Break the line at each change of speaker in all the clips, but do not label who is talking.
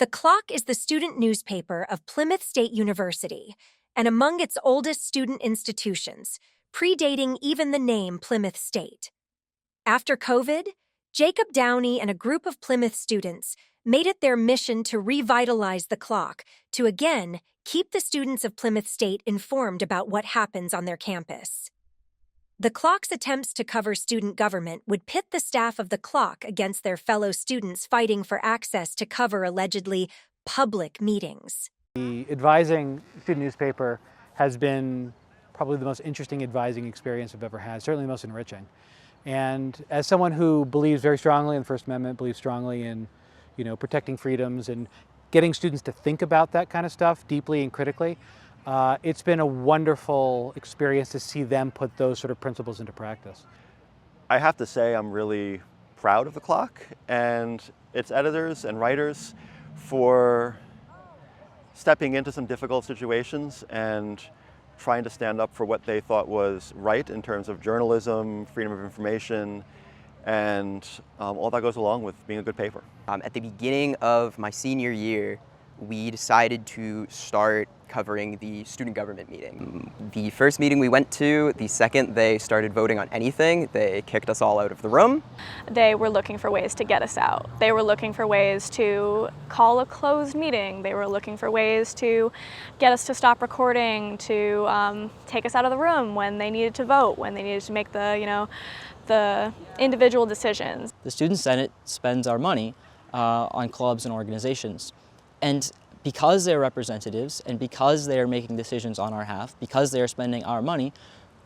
The Clock is the student newspaper of Plymouth State University and among its oldest student institutions, predating even the name Plymouth State. After COVID, Jacob Downey and a group of Plymouth students made it their mission to revitalize the Clock to again keep the students of Plymouth State informed about what happens on their campus. The Clock's attempts to cover student government would pit the staff of the Clock against their fellow students fighting for access to cover allegedly public meetings.
The advising student newspaper has been probably the most interesting advising experience I've ever had, certainly the most enriching. And as someone who believes very strongly in the First Amendment, believes strongly in, protecting freedoms and getting students to think about that kind of stuff deeply and critically, it's been a wonderful experience to see them put those sort of principles into practice.
I have to say I'm really proud of the Clock and its editors and writers for stepping into some difficult situations and trying to stand up for what they thought was right in terms of journalism, freedom of information, and all that goes along with being a good paper.
At the beginning of my senior year, we decided to start covering the student government meeting. The first meeting we went to, the second they started voting on anything, they kicked us all out of the room.
They were looking for ways to get us out. They were looking for ways to call a closed meeting. They were looking for ways to get us to stop recording, to take us out of the room when they needed to vote, when they needed to make the individual decisions.
The Student Senate spends our money on clubs and organizations. And because they're representatives and because they are making decisions on our behalf, because they are spending our money,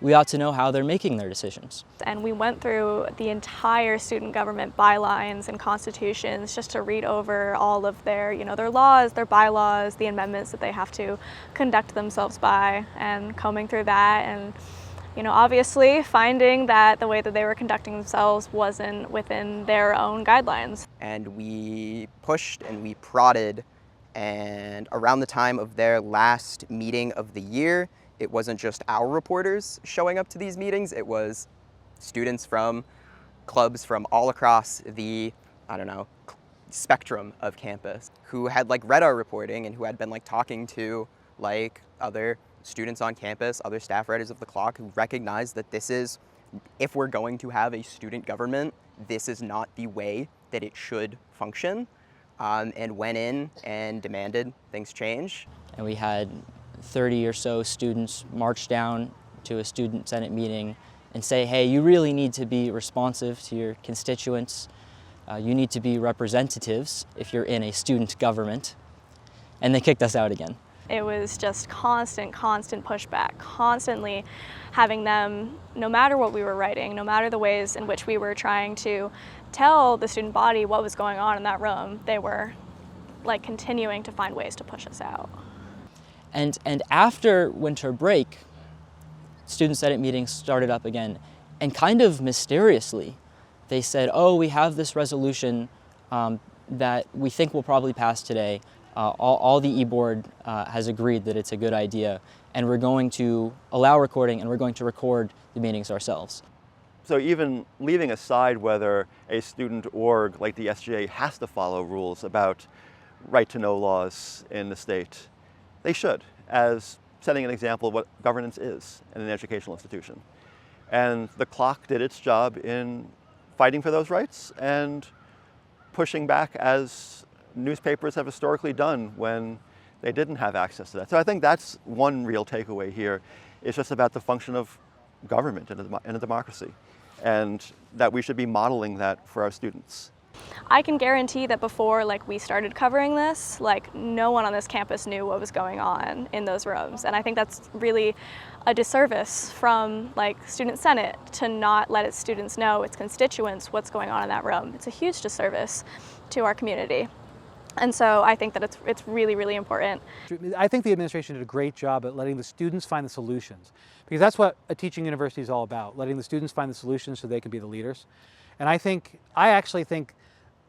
we ought to know how they're making their decisions.
And we went through the entire student government bylines and constitutions just to read over all of their laws, their bylaws, the amendments that they have to conduct themselves by, and combing through that and obviously finding that the way that they were conducting themselves wasn't within their own guidelines.
And we pushed and we prodded, and around the time of their last meeting of the year, it wasn't just our reporters showing up to these meetings, it was students from clubs from all across the, spectrum of campus who had read our reporting and who had been talking to other students on campus, other staff writers of the Clock, who recognized that this is, if we're going to have a student government, this is not the way that it should function, and went in and demanded things change.
And we had 30 or so students march down to a student senate meeting and say, hey, you really need to be responsive to your constituents. You need to be representatives if you're in a student government. And they kicked us out again.
It was just constant pushback, constantly having them, no matter what we were writing, no matter the ways in which we were trying to tell the student body what was going on in that room, they were continuing to find ways to push us out.
And after winter break, student senate meetings started up again, and kind of mysteriously, they said, oh, we have this resolution that we think will probably pass today. All the e-board has agreed that it's a good idea, and we're going to allow recording, and we're going to record the meetings ourselves.
So even leaving aside whether a student org like the SGA has to follow rules about right-to-know laws in the state, they should, as setting an example of what governance is in an educational institution. And the Clock did its job in fighting for those rights and pushing back as newspapers have historically done when they didn't have access to that. So I think that's one real takeaway here. It's just about the function of government in a democracy, and that we should be modeling that for our students.
I can guarantee that before we started covering this, no one on this campus knew what was going on in those rooms. And I think that's really a disservice from Student Senate to not let its students know, its constituents, what's going on in that room. It's a huge disservice to our community. And so I think that it's really, really important.
I think the administration did a great job at letting the students find the solutions, because that's what a teaching university is all about, letting the students find the solutions so they can be the leaders. And I actually think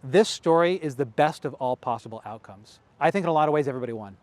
this story is the best of all possible outcomes. I think in a lot of ways everybody won.